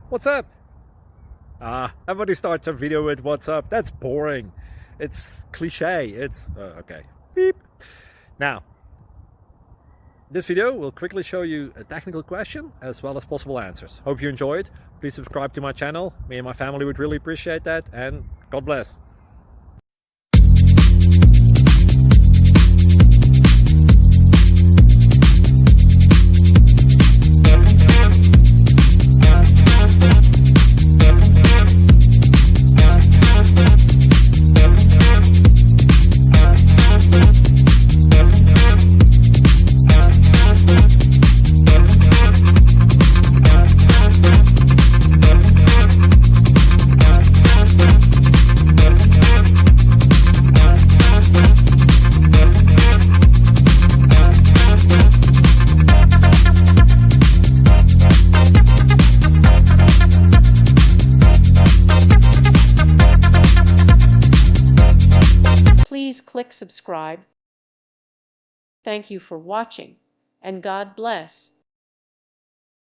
What's up? Everybody starts a video with what's up. That's boring. It's cliche. It's okay. Beep. Now, this video will quickly show you a technical question as well as possible answers. Hope you enjoy it. Please subscribe to my channel. Me and my family would really appreciate that, and God bless. Please click subscribe. Thank you for watching, and God bless.